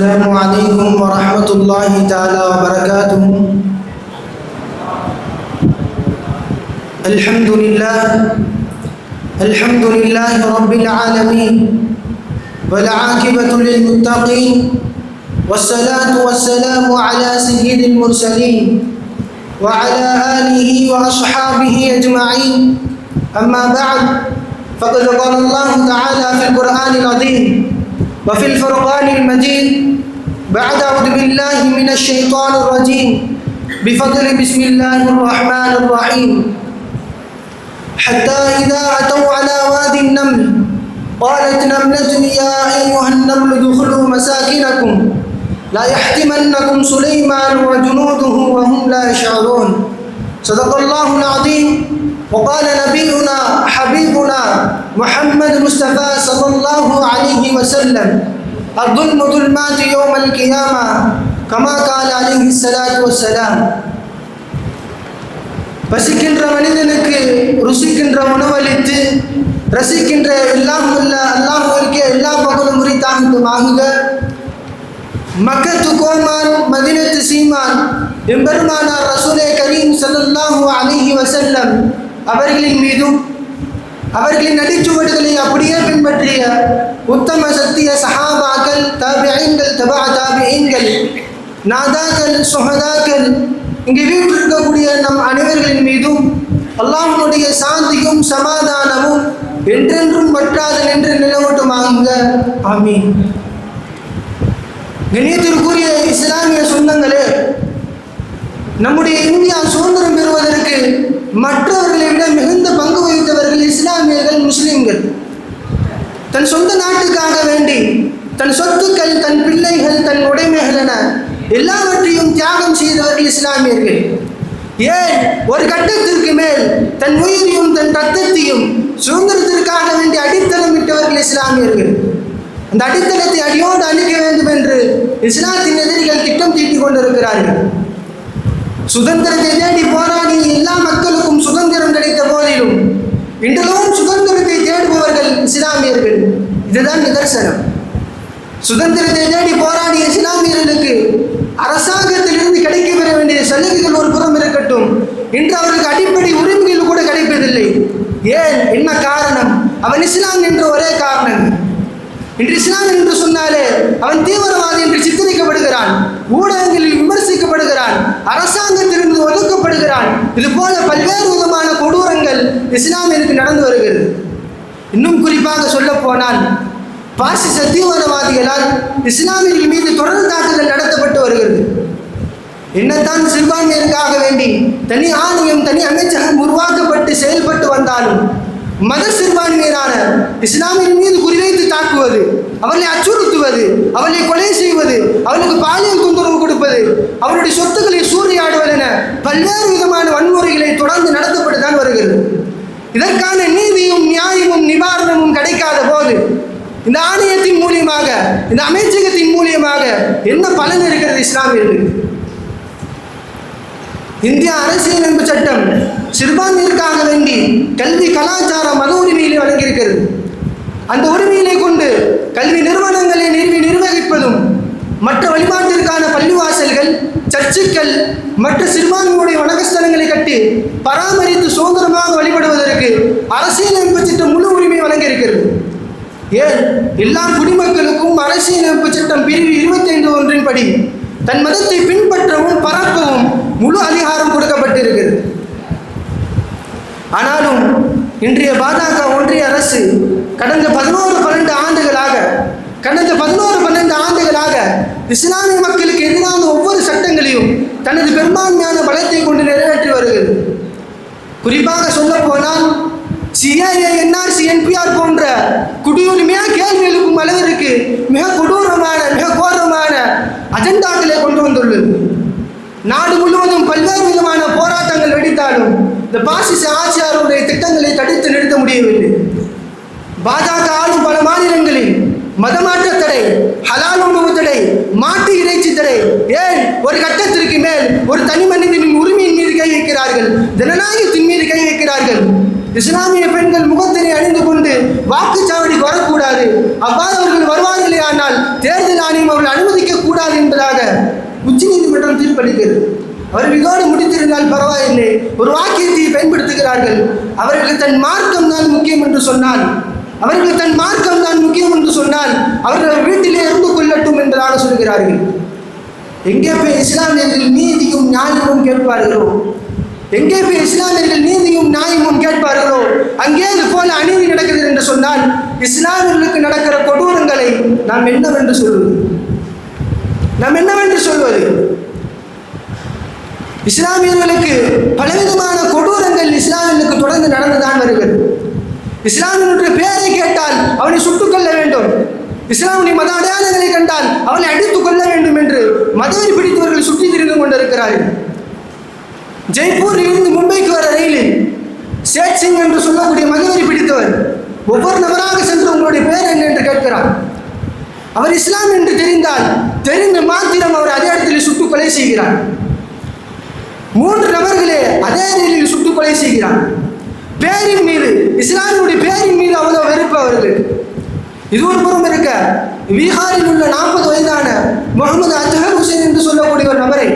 السلام عليكم ورحمة الله تعالى وبركاته. الحمد لله رب العالمين والعاقبة للمتقين والصلاة والسلام على سيد المرسلين وعلى آله وأصحابه أجمعين. أما بعد، فقد قال الله تعالى في القرآن العظيم وفي الفرقان المجيد بعد أعوذ بالله من الشيطان الرجيم بفضل بسم الله الرحمن الرحيم. حتى إذا أتوا على وادي النمل قالت نملة يا أيها النمل ادخلوا مساكنكم لا يحطمنكم سليمان وجنوده وهم لا يشعرون. صدق الله العظيم. وقال نبينا حبيبنا محمد مصطفى صلى الله عليه وسلم الظلم ظلمات يوم القيامة كما قال عليه الصلاة والسلام. பசிக்கின்ற மனிதனுக்கு ருசிக்கின்ற உணவளித்து ரசிக்கின்ற அல்லாஹ்விற்கே எல்லா பகலும் உரித்தாகட்டுமாக. மக்கத்து கோமான் மதீனத்து சீமான் எம்பெருமானார் ரசூலே கரீம் ஸல்லல்லாஹு அலைஹி வஸல்லம் அவர்களின் மீதும் அவர்களின் அடிச்சுவடுகளை அப்படியே பின்பற்றிய உத்தம சத்திய சஹாபாக்கள், தாபிஈன்கள், தபா தாபிஈன்கள், நாதாக்கள், சுஹதாக்கள், இங்கே வீற்றிருக்கக்கூடிய நம் அனைவர்களின் மீதும் அல்லாஹ்வுடைய சாந்தியும் சமாதானமும் என்றென்றும் வற்றாது நின்று நிலவட்டுமாக. ஆமீன். கண்ணியத்திற்குரிய இஸ்லாமிய சொந்தங்களே, நம்முடைய இந்தியா சுதந்திரம் பெறுவதற்கு மற்றவர்களை விட மிகுந்த பங்கு வகித்தவர்கள் இஸ்லாமியர்கள், முஸ்லிம்கள். தன் சொந்த நாட்டுக்காக வேண்டி தன் சொத்துக்கள், தன் பிள்ளைகள், தன் உடைமைகள் என எல்லாவற்றையும் தியாகம் செய்தவர்கள் இஸ்லாமியர்கள். ஏன் ஒரு கட்டத்திற்கு மேல் தன் உயிரையும் தன் ரத்தத்தையும் சுதந்திரத்திற்காக வேண்டி அடித்தளமிட்டவர்கள் இஸ்லாமியர்கள். அந்த அடித்தளத்தை அடியோடு அழிக்க வேண்டும் என்று இஸ்லாத்தின் எதிரிகள் திட்டம் தீட்டிக் கொண்டிருக்கிறார்கள். சுதந்திரத்தை தேடி போராடி எல்லா மக்களுக்கும் சுதந்திரம் கிடைத்த போதிலும் இன்றளவும் சுதந்திரத்தை தேடுபவர்கள் இஸ்லாமியர்கள். இதுதான் நிதர்சனம். சுதந்திரத்தை தேடி போராடிய இஸ்லாமியர்களுக்கு அரசாங்கத்திலிருந்து கிடைக்கப்பெற வேண்டிய சலுகைகள் ஒரு புறம் இருக்கட்டும், இன்று அவர்களுக்கு அடிப்படை உரிமைகள் கூட கிடைப்பதில்லை. ஏன், என்ன காரணம்? அவன் இஸ்லாம் என்ற ஒரே காரணம். இன்று இஸ்லாம் என்று சொன்னாலே அவன் தீவிரவாதி என்று சித்தரிக்கப்படுகிறான், ஊடகங்களில் விமர்சிக்கப்படுகிறான், அரசாங்கத்திலிருந்து ஒதுக்கப்படுகிறான். இது போல பல்வேறு விதமான கொடூரங்கள் இஸ்லாமியருக்கு நடந்து வருகிறது. இன்னும் குறிப்பாக சொல்ல போனால் பாசிச தீவிரவாதிகளால் இஸ்லாமியர்கள் மீது தொடர் தாக்குதல் நடத்தப்பட்டு வருகிறது. என்னத்தான் சிறுபான்மையருக்காக வேண்டி தனி ஆணையம், தனி அமைச்சகம் உருவாக்கப்பட்டு செயல்பட்டு வந்தாலும் மத சிறுபான்மையரான இஸ்லாமியர் மீது குறிவைத்து தாக்குவது, அவர்களை அச்சுறுத்துவது, அவர்களை கொலை செய்வது, அவர்களுக்கு பாலியல் தொந்தரவு கொடுப்பது, அவருடைய சொத்துக்களை சூறையாடுவது என பல்வேறு விதமான வன்முறைகளை தொடர்ந்து நடத்தப்பட்டுதான் வருகிறது. இதற்கான நீதியும் நியாயமும் நிவாரணமும் கிடைக்காத போது இந்த ஆணையத்தின் மூலியமாக, இந்த அமைச்சகத்தின் மூலியமாக என்ன பலன் இருக்கிறது இஸ்லாமியர்களுக்கு? இந்திய அரசியலமைப்பு சட்டம் சிறுபான்மையிற்காக வேண்டி கல்வி, கலாச்சாரம், மத உரிமையிலே வழங்கியிருக்கிறது. அந்த உரிமையிலே கொண்டு கல்வி நிறுவனங்களை நிர்வகிப்பதும், மற்ற வழிபாட்டிற்கான பள்ளிவாசல்கள், சர்ச்சுக்கள், மற்ற சிறுபான்மையுடைய வணக்கஸ்தலங்களை கட்டி பராமரித்து சுதந்திரமாக வழிபடுவதற்கு அரசியலமைப்பு சட்டம் முழு உரிமை வழங்கியிருக்கிறது. ஏன், எல்லா குடிமக்களுக்கும் அரசியலமைப்பு சட்டம் பிரிவு 25(1) படி தன் மதத்தை பின்பற்றவும் பரப்பவும் முழு அதிகாரம் கொடுக்கப்பட்டிருக்கிறது. ஆனாலும் இன்றைய பாஜக ஒன்றிய அரசு கடந்த 11-12 ஆண்டுகளாக இஸ்லாமிய மக்களுக்கு எதிரான ஒவ்வொரு சட்டங்களையும் தனது பெரும்பான்மையான பலத்தை கொண்டு நிறைவேற்றி வருகிறது. குறிப்பாக சொல்ல போனால் சிஏஏ, என்ஆர்சி, என்பிஆர் போன்ற குடியுரிமையா கேள்வி எழுப்பும் அளவிற்கு மிக கொடூரமான, மிக கோரமான அஜெண்டாக்களை கொண்டு வந்துள்ளது. நாடு முழுவதும் பல்வேறு விதமான போராட்டங்கள் வெடித்தாலும் இந்த பாசிச ஆட்சியாளருடைய திட்டங்களை தடுத்து நிறுத்த முடியவில்லை. பாஜக ஆளும் பல மாநிலங்களில் மதமாற்ற தடை, ஹலால் உணவு தடை, மாட்டு இறைச்சி தடை, ஏன் ஒரு கட்டத்திற்கு மேல் ஒரு தனி மனிதனின் உரிமையின் மீது கை வைக்கிறார்கள், ஜனநாயகத்தின் மீது கை வைக்கிறார்கள். இஸ்லாமிய பெண்கள் முகத்தினை அணிந்து கொண்டு வாக்குச்சாவடிக்கு வரக்கூடாது, அவ்வாறு அவர்கள் வருவார்களே ஆனால் சொன்னால் தேர்தல் ஆணையம் அவர்கள் அனுமதிக்க கூடாது என்பதாக உச்சநீதிமன்றம் தீர்ப்பளிக்கிறது. அவர் இதோடு முடித்திருந்தால் பரவாயில்லை, ஒரு வாக்கியத்தை பயன்படுத்துகிறார்கள். அவர்கள் தன் மார்க்கம் தான் முக்கியம் என்று சொன்னால் அவர்கள் வீட்டிலே இருந்து கொள்ளட்டும் என்பதாக சொல்கிறார்கள். எங்கே போய் இஸ்லாமியர்கள் நீதியும் நியாயமும் கேட்பார்களோ, அங்கே இது போல அநீதி நடக்கிறது என்று சொன்னால் இஸ்லாமியர்களுக்கு நடக்கிற கொடூரங்களை நாம் என்னவென்று சொல்வது? இஸ்லாமியர்களுக்கு பலவிதமான கொடூரங்கள் இஸ்லாமியர்களுக்கு தொடர்ந்து நடந்துதான் வருகிறது. இஸ்லாமியனுடைய பெயரை கேட்டால் அவனை சுட்டுக் கொள்ள வேண்டும், இஸ்லாமிய மத அடையாளங்களை கண்டால் அவனை அடித்துக் கொள்ள வேண்டும் என்று மதவெறி பிடித்தவர்கள் சுற்றி திரிந்து கொண்டிருக்கிறார்கள். ஜெய்ப்பூரில் இருந்து மும்பைக்கு வர ரயிலில் சேட் சிங் என்று சொல்லக்கூடிய மதவெறி பிடித்தவர் ஒவ்வொரு நபராக சென்று உங்களுடைய பெயர் என்ன என்று கேட்கிறார். அவர் இஸ்லாம் என்று தெரிந்த மாத்திரம் அவர் அதே இடத்தில் சுட்டுக் கொலை செய்கிறார். 3 நபர்களே அதே ரயிலில் சுட்டுக் கொலை செய்கிறார். பேரின் மீது, இஸ்லாமியுடைய பேரின் மீது அவ்வளவு வெறுப்பு அவர்கள். இது ஒரு புறம் இருக்க, பீகாரில் உள்ள 40 வயதான முகமது அஜஹர் ஹுசைன் என்று சொல்லக்கூடிய ஒரு நபரை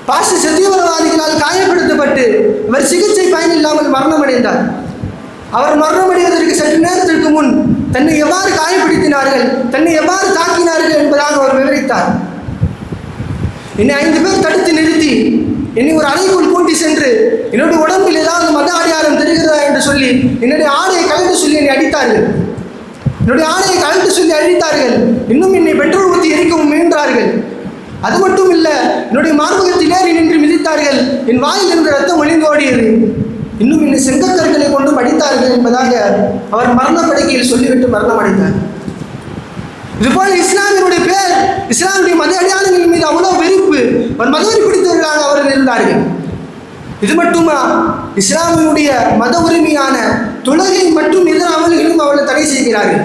பாசிச தீவிரவாதிகளால் காயப்படுத்தப்பட்டு அவர் சிகிச்சை பயனில்லாமல் மரணமடைந்தார். அவர் மரணமடைவதற்கு சற்று நேரத்திற்கு முன் தன்னை எவ்வாறு காயப்படுத்தினார்கள், தன்னை எவ்வாறு தாக்கினார்கள் என்பதாக அவர் விவரித்தார். என்னை 5 பேர் தடுத்து நிறுத்தி என்னை ஒரு அறைக்குள் கூட்டி சென்று என்னுடைய உடம்பில் ஏதாவது மத அடையாளம் தெரிகிறதா என்று சொல்லி என்னுடைய ஆடையை கலந்து சொல்லி என்னை அடித்தார்கள். இன்னும் என்னை பெட்ரோல் ஊற்றி எரிக்கவும் முயன்றார்கள். அது மட்டும் இல்லை, என்னுடைய மார்பகத்தில் ஏறி நின்று மிதித்தார்கள். என் வாயில் இருந்து ரத்தம் ஒளிந்து ஓடியது. இன்னும் என்னை செங்கக்கற்களை கொண்டு அடித்தார்கள் என்பதாக அவர் மரணப்படுக்கையில் சொல்லிவிட்டு மரணம் அடைந்தார். இதுபோல் இஸ்லாமியருடைய பேர், இஸ்லாமிய மத அடையாளங்களின் மீது அவ்வளவு வெறுப்பு, ஒரு மதவெறி பிடித்தவர்களாக அவர்கள் இருந்தார்கள். இது மட்டுமா, இஸ்லாமியுடைய மத உரிமையான தொழுகை மற்றும் இதர அமல்களும் அவர்கள் தடை செய்கிறார்கள்.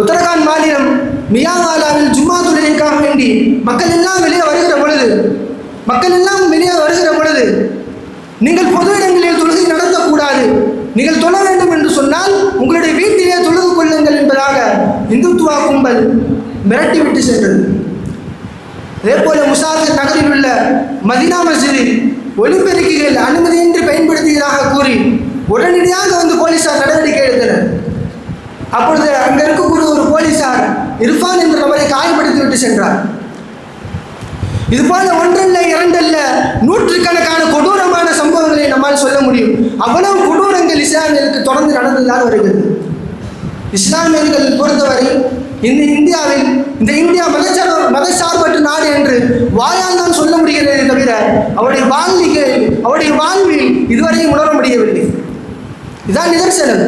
உத்தரகாண்ட் மாநிலம் மியாவாலாவில் ஜும்மா தொழுகைக்காக வேண்டி மக்கள் எல்லாம் வெளியே வருகிற பொழுது நீங்கள் பொது இடங்களில் தொழுகை நடத்தக்கூடாது, நீங்கள் தொழ வேண்டும் என்று சொன்னால் உங்களுடைய வீட்டிலே தொழுது கொள்ளுங்கள் என்பதாக இந்துத்துவா கும்பல் மிரட்டிவிட்டு சென்றது. அதேபோல முசாஃபிர் நகரில் உள்ள மதீனா மஸ்ஜிதில் ஒலிபெருக்கிகள் அனுமதியின்றி பயன்படுத்தியதாக கூறி உடனடியாக வந்து போலீசார் நடவடிக்கை எடுத்தனர். அப்பொழுது அங்கே இருக்கக்கூடிய ஒரு போலீசார் இர்ஃபான் என்ற நபரை காயப்படுத்தி விட்டு சென்றார். இதுபோல ஒன்றல்ல இரண்டல்ல நூற்றுக்கணக்கான கொடூரமான சம்பவங்களை நம்மால் சொல்ல முடியும். அவ்வளவு கொடூரங்கள் இஸ்லாமியர்களுக்கு தொடர்ந்து நடந்துதான் வருகிறது. இஸ்லாமியர்கள் பொறுத்தவரை இந்த இந்தியா மதச்சார்பற்ற நாடு என்று வாயால் தான் சொல்ல முடிகிறதே தவிர அவருடைய வாழ்வில் இதுவரையும் உணர முடியவில்லை. இதான் நிதர்சனம்.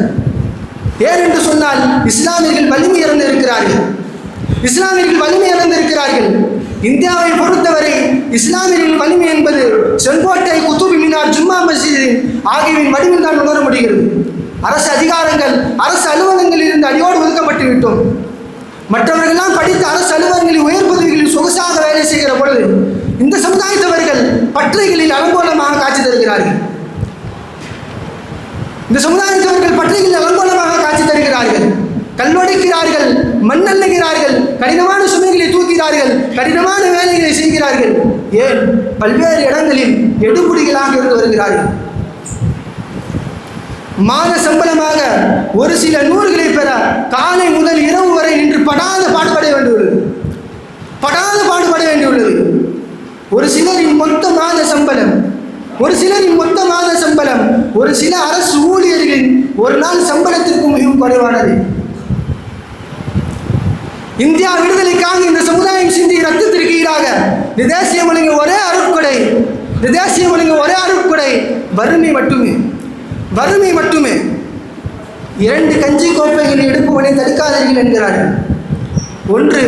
ஏன் என்று சொன்னால் இஸ்லாமியர்கள் வலிமை இழந்திருக்கிறார்கள். இந்தியாவை பொறுத்தவரை இஸ்லாமியர்களின் வலிமை என்பது செங்கோட்டை, குத்துப் மினார், ஜும்மா மஸ்ஜித் ஆகியவின் வடிவில் தான் உணர முடிகிறது. அரசு அதிகாரங்கள், அரசு அலுவலகங்களில் இருந்து அடியோடு ஒதுக்கப்பட்டு விட்டோம். மற்றவர்களெல்லாம் படித்த அரசு அலுவலகங்களில் உயர் பதவிகளில் சொகுசாக வேலை செய்கிற பொழுது இந்த சமுதாயத்தவர்கள் பற்றைகளில் அலங்கோலமாக காட்சி தருகிறார்கள். கல்லொடைக்கிறார்கள், மண்ணள்ளுகிறார்கள், கடினமான சுமைகளை தூக்கிறார்கள், கடினமான வேலைகளை செய்கிறார்கள். ஏன்? பல்வேறு இடங்களில் எடுபுடிகளாக இருந்து வருகிறார்கள். மாத சம்பளமாக ஒரு சில நூறுகளை பெற காலை முதல் இரவு வரை நின்று படாத பாடுபட வேண்டியுள்ளது. ஒரு சிலரின் மொத்த மாத சம்பளம் ஒரு சில அரசு ஊழியர்களின் ஒரு நாள் சம்பளத்திற்கு மிகவும் குறைவானது. இந்தியா விடுதலைக்காக இந்த சமுதாயம் சிந்திய ரத்தத்திற்கு ஈடாக இந்த தேசியம் ஒழுங்கு ஒரே அருட்கொடை வறுமை மட்டுமே. 2 கஞ்சி கோப்பைகளை எடுப்பவனை தடுக்காதீர்கள் என்கிறார்கள். ஒன்று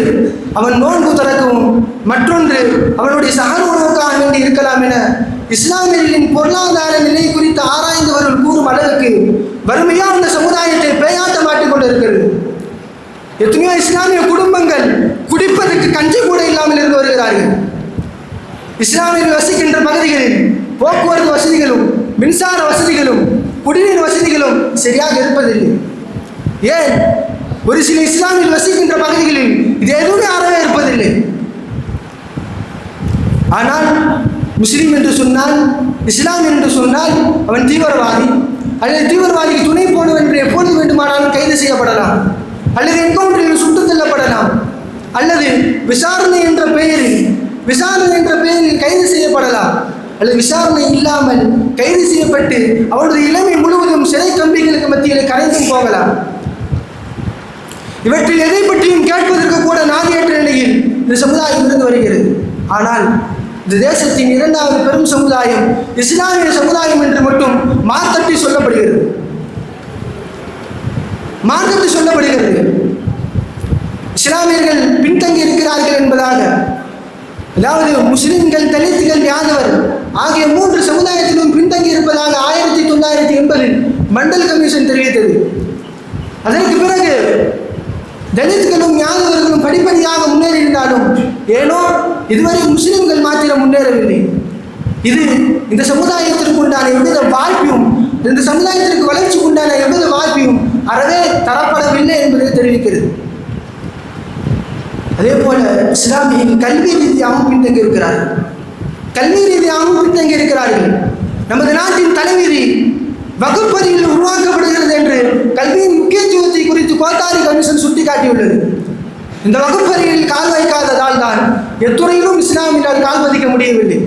அவன் நோன்பு திறக்கவும், மற்றொன்று அவனுடைய சகல உணவுக்காக வேண்டி இருக்கலாம் என இஸ்லாமியர்களின் பொருளாதார நிலை குறித்து ஆராய்ந்தவர்கள் கூறும் அளவுக்கு வறுமையாக அந்த சமுதாயத்தை பேயாட்டம் மாட்டிக் கொண்டிருக்கிறது. எத்தனையோ இஸ்லாமிய குடும்பங்கள் குடிப்பதற்கு கஞ்சி கூட இல்லாமல் இருந்து வருகிறார்கள். இஸ்லாமியர்கள் வசிக்கின்ற பகுதிகளில் போக்குவரத்து வசதிகளும், மின்சார வசதிகளும், குடிநீர் வசதிகளும் சரியாக இருப்பதில்லை. ஏன்? ஒரு சில இஸ்லாமில் வசிக்கின்ற பகுதிகளில் இது எதுவுமே அறவே இருப்பதில்லை. ஆனால் முஸ்லீம் என்று சொன்னால், இஸ்லாம் என்று சொன்னால் அவன் தீவிரவாதி அல்லது தீவிரவாதிக்கு துணை போனவன் என்று எப்பொழுது வேண்டுமானாலும் கைது செய்யப்படலாம், அல்லது என்கவுண்டரில் சுட்டுத் தள்ளப்படலாம், அல்லது விசாரணை என்ற பெயரில் கைது செய்யப்படலாம், அல்லது விசாரணை இல்லாமல் கைது செய்யப்பட்டு அவருடைய இளமை முழுவதும் சிறை கம்பிகளுக்கு மத்தியில் கரைந்தும் போகலாம். இவற்றில் எதை பற்றியும் கேட்பதற்கு கூட நாதியற்ற நிலையில் இந்த சமுதாயம் இருந்து வருகிறது. ஆனால் இந்த தேசத்தின் இரண்டாவது பெரும் சமுதாயம் இஸ்லாமிய சமுதாயம் என்று மட்டும் மார்த்தட்டி சொல்லப்படுகிறது. இஸ்லாமியர்கள் பின்தங்கி இருக்கிறார்கள் என்பதாக, அதாவது முஸ்லிம்கள், தலித்துகள், யாதவர் ஆகிய 3 சமுதாயத்திலும் பின்தங்கி இருப்பதாக 1980 மண்டல் கமிஷன் தெரிவித்தது. அதற்கு பிறகு தலித்துகளும் யாதவர்களும் படிப்படியாக முன்னேறியிருந்தாலும் ஏனோ இதுவரை முஸ்லிம்கள் மாத்திரம் முன்னேறவில்லை. இது இந்த சமுதாயத்திற்கு உண்டான எவ்வித வாய்ப்பையும், இந்த சமுதாயத்திற்கு வளர்ச்சிக்கு உண்டான எவ்வித வாய்ப்பையும் அறவே தரப்படவில்லை என்பதை தெரிவிக்கிறது. அதே போல இஸ்லாமியில் கல்வி ரீதியாகவும் பின்தங்கி இருக்கிறார்கள். நமது நாட்டின் தலைவிதி வகுப்பறையில் உருவாக்கப்படுகிறது என்று கல்வியின் முக்கியத்துவத்தை குறித்து கோத்தாரி கமிஷன் சுட்டிக்காட்டியுள்ளது. இந்த வகுப்பறையில் கால் வைக்காததால் தான் எத்துறையிலும் இஸ்லாமியினால் கால் பதிக்க முடியவில்லை.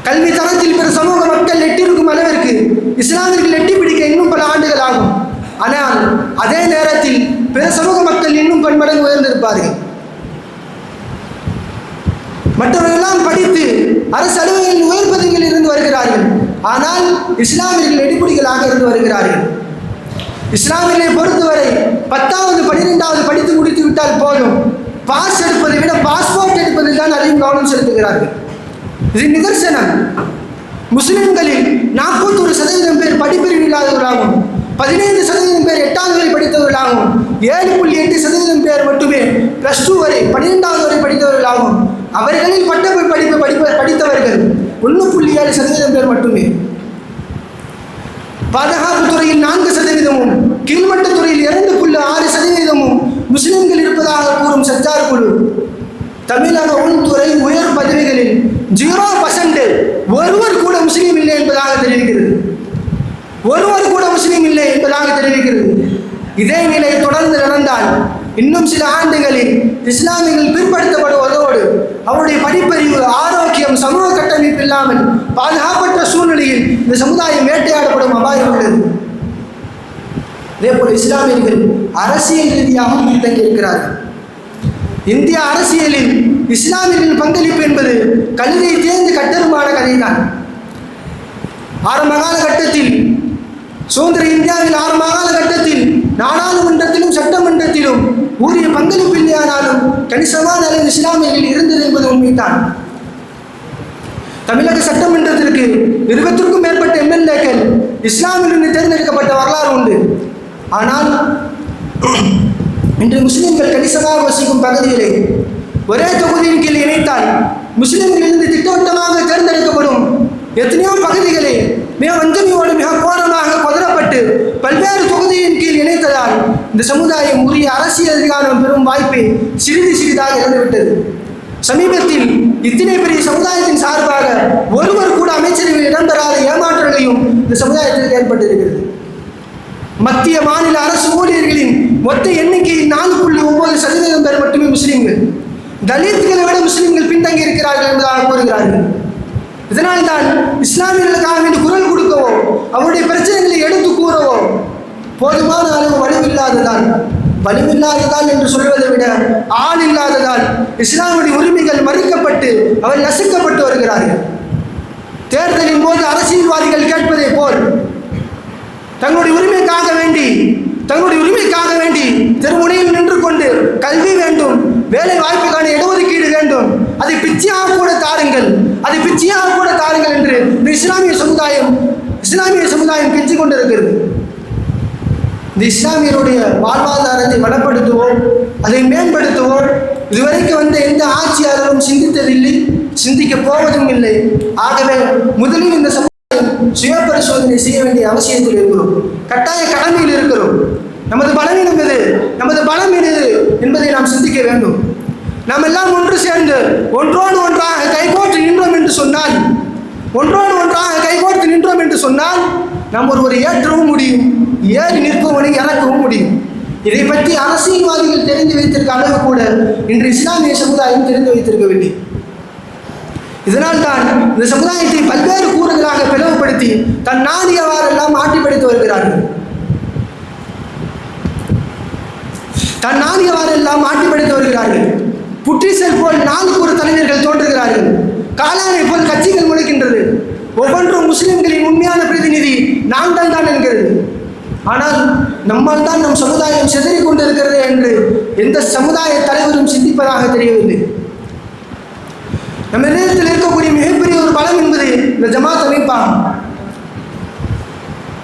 கல்வி தரத்தில் பிற சமூக மக்கள் எட்டிருக்கும் அளவிற்கு இஸ்லாமியர்கள் எட்டி பிடிக்க இன்னும் பல ஆண்டுகள் ஆகும். ஆனால் அதே நேரத்தில் பிற சமூக மக்கள் இன்னும் பன்மடங்கு உயர்ந்திருப்பார்கள். மற்றவர்களெல்லாம் படித்து அரசு அலுவலகங்களில் உயர் பதவிகளில் இருந்து வருகிறார்கள். ஆனால் இஸ்லாமியர்கள் எடிப்பிடிகளாக இருந்து வருகிறார்கள். இஸ்லாமியர்களை பொறுத்தவரை 10வது 12வது படித்து முடித்து விட்டால் போதும், பாஸ் எடுப்பதை விட பாஸ்போர்ட் எடுப்பதில் தான் அதிகம் கவனம் செலுத்துகிறார்கள். இது நிதர்சனம். முஸ்லிம்களில் 41% பேர் படிப்பறிவு இல்லாதவர்களாகும், 15% பேர் 8வது வரை படித்தவர்களாகும், 7.8% பேர் மட்டுமே +2 வரை 12வது வரை படித்தவர்களாகும். அவர்களில் பட்ட படிப்பு படித்தவர்கள் 1.7% பேர் மட்டுமே. பாதுகாப்பு துறையில் 4%, கீழ்மட்ட துறையில் 2.6% முஸ்லிம்கள் இருப்பதாக கூறும் சச்சார் குழு தமிழக உள்துறை உயர் பதவிகளில் 0% ஒருவர் கூட முஸ்லீம் இல்லை என்பதாக தெரிவிக்கிறது. இதே நிலை தொடர்ந்து நடந்தால் இன்னும் சில ஆண்டுகளில் இஸ்லாமியர்கள் பிற்படுத்தப்படுவதோடு அவருடைய படிப்பறிவு, ஆரோக்கியம், சமூக கட்டமைப்பு இல்லாமல் பாதுகாப்பற்ற சூழ்நிலையில் இந்த சமுதாயம் வேட்டையாடப்படும் அபாயம் உள்ளது. இதேபோல் இஸ்லாமியர்கள் அரசியல் ரீதியாகவும் பின்தங்கி இருக்கிறார்கள். இந்திய அரசியலில் இஸ்லாமியர்களின் பங்களிப்பு என்பது கழுதை தேர்ந்து கட்டருமான கதைதான். ஆரம்ப காலகட்டத்தில், சுதந்திர இந்தியாவில் ஆரம்ப காலகட்டத்தில் நாடாளுமன்றத்திலும் சட்டமன்றத்திலும் உரிய பங்களிப்பு இல்லையானாலும் கணிசமான அளவில் இஸ்லாமியர்கள் இருந்தது என்பது உண்மைதான். தமிழக சட்டமன்றத்திற்கு 20க்கும் மேற்பட்ட எம்எல்ஏக்கள் இஸ்லாமியிலிருந்து தேர்ந்தெடுக்கப்பட்ட வரலாறு உண்டு. ஆனால் இன்று முஸ்லிம்கள் கணிசமாக வசிக்கும் பகுதிகளை ஒரே தொகுதியின் கீழ் இணைத்தால் முஸ்லிம்களிலிருந்து திட்டவட்டமாக தேர்ந்தெடுக்கப்படும் எத்தனையோ பகுதிகளை மிக வஞ்சனையோடு மிக கோரமாக கொதரப்பட்டு பல்வேறு தொகுதியின் கீழ் இணைத்ததால் இந்த சமுதாயம் உரிய அரசியல் அதிகாரம் பெறும் வாய்ப்பை சிறிதாக இழந்துவிட்டது. சமீபத்தில் இத்தனை பெரிய சமுதாயத்தின் சார்பாக ஒருவர் கூட அமைச்சரவையில் இடம்பெறாத ஏமாற்றங்களையும் இந்த சமுதாயத்திற்கு ஏற்பட்டிருக்கிறது. மத்திய மாநில அரசு ஊழியர்களின் மொத்த எண்ணிக்கையில் 4.9% பேர் மட்டுமே முஸ்லிம்கள். தலித்துகளை விட முஸ்லிம்கள் பின்தங்கி இருக்கிறார்கள் என்பதாக கூறுகிறார்கள். இதனால்தான் இஸ்லாமியர்களுக்காக வேண்டி குரல் கொடுக்கவோ அவருடைய பிரச்சனைகளை எடுத்து கூறவோ போதுமான அளவு வலிமில்லாததால் என்று சொல்வதை விட ஆள் இல்லாததால் இஸ்லாமுடைய உரிமைகள் மறுக்கப்பட்டு அவர் நசுக்கப்பட்டு வருகிறார்கள். தேர்தலின் போது அரசியல்வாதிகள் கேட்பதை போல் தங்களுடைய உரிமைக்காக வேண்டி தெருமுனையில் நின்று கொண்டு கல்வி வேண்டும், வேலை வாய்ப்புக்கான இடஒதுக்கீடு வேண்டும், அதை பிச்சையாக கூட தாருங்கள் என்று இந்த இஸ்லாமிய சமுதாயம் கெஞ்சிக் கொண்டிருக்கிறது. இந்த இஸ்லாமியருடைய வாழ்வாதாரத்தை வளப்படுத்துவோ அதை மேம்படுத்துவோ இதுவரைக்கும் வந்த எந்த ஆட்சியாளரும் சிந்தித்ததில்லை, சிந்திக்க போவதும் இல்லை. ஆகவே முதலில் இந்த சுய பரிசோதனை செய்ய வேண்டிய அவசியத்தில் இருக்கிறோம், கட்டாய கடமையில் இருக்கிறோம். நமது பலவீனம் எது, நமது பலம் எது என்பதை நாம் சிந்திக்க வேண்டும். நாம் எல்லாம் ஒன்று சேர்ந்து ஒன்றோடு ஒன்றாக கைகோர்த்து நின்றோம் என்று சொன்னால், ஒன்றோடு ஒன்றாக கைகோர்த்து நின்றோம் என்று சொன்னால் நாம் ஒருவரை ஏற்றவும் முடியும், ஏறி நிற்பவனை இறக்கவும் முடியும். இதை பற்றி அரசியல்வாதிகள் தெரிந்து வைத்திருக்க அளவு கூட இன்று இஸ்லாமிய சமுதாயம் தெரிந்து வைத்திருக்கவில்லை. இதனால் தான் இந்த சமுதாயத்தை பல்வேறு கூறுகளாக பிளவுபடுத்தி தன் நாடியவாறெல்லாம் ஆட்டி படைத்து வருகிறார்கள். தன் நாடியவாறெல்லாம் ஆட்டி படைத்து வருகிறார்கள். புற்றிசல் போல் 4 ஒரு தலைவர்கள் தோன்றுகிறார்கள். காலானை போல் கட்சிகள் முளைக்கின்றது. ஒவ்வொன்றும் முஸ்லிம்களின் உண்மையான பிரதிநிதி நாங்கள் தான் என்கிறது. ஆனால் நம்மால் தான் நம் சமுதாயம் சிதறிக் கொண்டிருக்கிறது என்று எந்த சமுதாய தலைவரும் சிந்திப்பதாக தெரியவில்லை. நம்ம நேரத்தில் இருக்கக்கூடிய மிகப்பெரிய ஒரு பலம் என்பது இந்த ஜமாத் அமைப்பாகும்.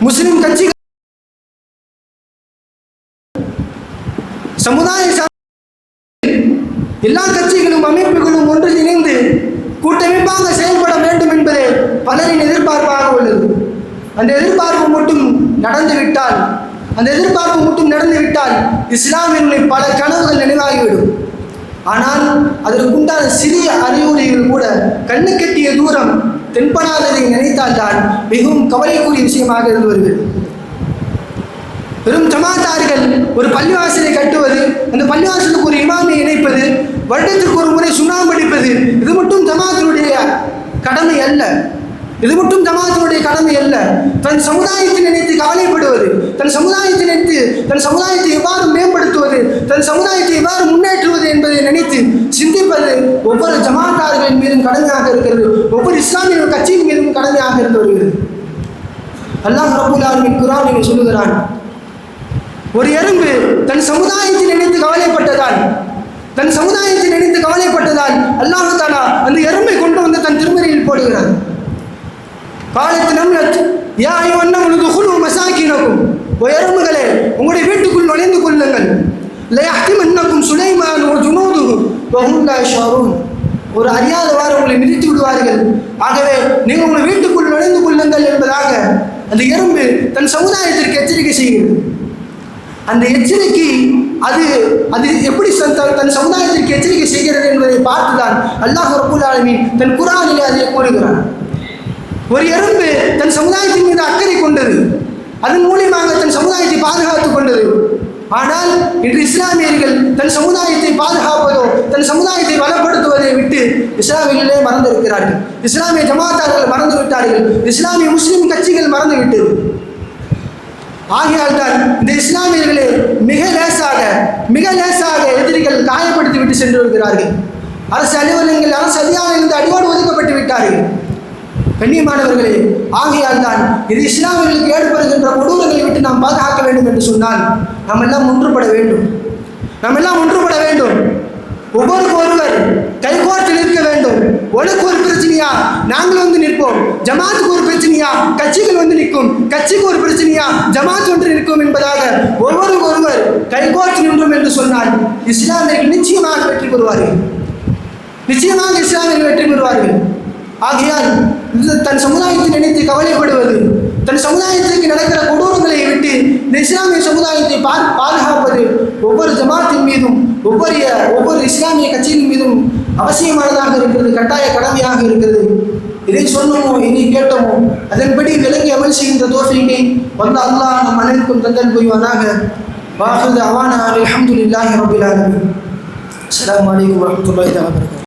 முஸ்லிம் கட்சிகள் சமுதாய எல்லா கட்சிகளும் அமைப்புகளும் ஒன்று இணைந்து கூட்டமைப்பாக செயல்பட வேண்டும் என்பது பலரின் எதிர்பார்ப்பாக உள்ளது. அந்த எதிர்பார்ப்பு மட்டும் நடந்துவிட்டால் இஸ்லாமியனுடைய பல கனவுகள் நினைவாகிவிடும். ஆனால் அதற்குண்டான சிறிய அறிகுறிகள் கூட கண்ணு கட்டிய தூரம் தென்படாததை நினைத்தால்தான் மிகவும் கவலைக்குரிய விஷயமாக இருந்து வருகிறது. வெறும் ஜமாத்தார்கள் ஒரு பள்ளிவாசலை கட்டுவது, அந்த பள்ளிவாசலுக்கு ஒரு இமாமை இணைப்பது, வருடத்திற்கு ஒரு முறை சுண்ணாம்பு அடிப்பது, இது மட்டும் ஜமாத்தினுடைய கடமை அல்ல. தன் சமுதாயத்தை நினைத்து கவலைப்படுவது, தன் சமுதாயத்தை எவ்வாறு மேம்படுத்துவது, தன் சமுதாயத்தை எவ்வாறு முன்னேற்றுவது என்பதை நினைத்து சிந்திப்பது ஒவ்வொரு ஜமாத்தார்களின் மீதும் கடமையாக இருக்கிறது. ஒவ்வொரு இஸ்லாமிய கட்சியின் மீதும் கடமையாக இருந்து வருகிறது. அல்லாஹ் ரப்பல் ஆலமீன் குர்ஆனில் சொல்லுகிறான், ஒரு எறும்பு தன் சமுதாயத்தை நினைத்து கவலைப்பட்டதால் அல்லாஹ் தஆலா அந்த எறும்பை கொண்டு வந்து தன் திருமறையில் போடுகிறார். காலத்து நம்லத் யா அய்யுஹன் உதுகுலு மசாகினக்கும், ஓ எறும்புகளே உங்களுடைய வீட்டுக்குள் நுழைந்து கொள்ளுங்கள். லா யஹ்திமன்னக்கும் சுலைமான் வ ஜுனூதுஹு வ ஹும் லா யஷ்ஊரூன், ஒரு அறியாதவாறு உங்களை மிதித்து விடுவார்கள், ஆகவே நீங்கள் உங்கள் வீட்டுக்குள் நுழைந்து கொள்ளுங்கள் என்பதாக அந்த எறும்பு தன் சமுதாயத்திற்கு எச்சரிக்கை செய்கிறது. அந்த எச்சரிக்கை அது எப்படி தன் சமுதாயத்திற்கு எச்சரிக்கை செய்கிறது என்பதை பார்த்துதான் அல்லாஹ் ரப்பல் ஆலமீன் தன் குர்ஆனிலே அதை கூறுகிறான். ஒரு எறும்பு தன் சமுதாயத்தின் மீது அக்கறை கொண்டது, அதன் மூலியமாக தன் சமுதாயத்தை பாதுகாத்துக் கொண்டது. ஆனால் இன்று இஸ்லாமியர்கள் தன் சமுதாயத்தை பாதுகாப்பதோ தன் சமுதாயத்தை பலப்படுத்துவதை விட்டு இஸ்லாமியர்களே மறந்திருக்கிறார்கள். இஸ்லாமிய ஜமாத்தார்கள் மறந்து விட்டார்கள். இஸ்லாமிய முஸ்லிம் கட்சிகள் மறந்து விட்டது. ஆகையால் தான் இந்த இஸ்லாமியர்களே மிக லேசாக எதிரிகள் காயப்படுத்தி விட்டு சென்று வருகிறார்கள். அரசு அலுவலகங்கள், அரசு அதிகாரிகள் அடியோடு ஒதுக்கப்பட்டு விட்டார்கள். கண்ணியமானவர்களே, ஆகையால் தான் இது இஸ்லாமியர்களுக்கு ஏற்படுகின்ற கொடூரங்களை விட்டு நாம் பாதுகாக்க வேண்டும் என்று சொன்னால் நாம் எல்லாம் ஒன்றுபட வேண்டும். ஒவ்வொருவர் கைகோர்த்து நிற்க வேண்டும். உனக்கு ஒரு பிரச்சனையா, நாங்கள் வந்து நிற்போம். ஜமாத்துக்கு ஒரு பிரச்சனையா, கட்சிகள் வந்து நிற்கும். கட்சிக்கு ஒரு பிரச்சனையா, ஜமாத் ஒன்று நிற்கும் என்பதாக ஒருவர் கைகோர்த்து நின்றோம் என்று சொன்னால் இஸ்லாமியர்கள் நிச்சயமாக வெற்றி பெறுவார்கள். ஆகையால் தன் சமுதாயத்தை நினைத்து கவலைப்படுவது, தன் சமுதாயத்திற்கு நடக்கிற கொடூரங்களை விட்டு இந்த இஸ்லாமிய சமுதாயத்தை பாதுகாப்பது ஒவ்வொரு ஜமாத்தின் மீதும் ஒவ்வொரு இஸ்லாமிய கட்சியின் மீதும் அவசியமானதாக இருக்கிறது, கட்டாய கடமையாக இருக்கிறது. இதை சொன்னோமோ, இதை கேட்டோமோ, அதன்படி விலகி அமல் செய்கின்ற தௌஃபீகை வந்த அல்லாஹ் நம் அனைவருக்கும் தந்தல் புரிவானாக. வாஹிரு தஅவானா அல்ஹம்துலில்லாஹி ரப்பில் ஆலமீன். அஸ்ஸலாமு அலைக்கும் வரஹ்மத்துல்லாஹி வபரகாத்துஹு.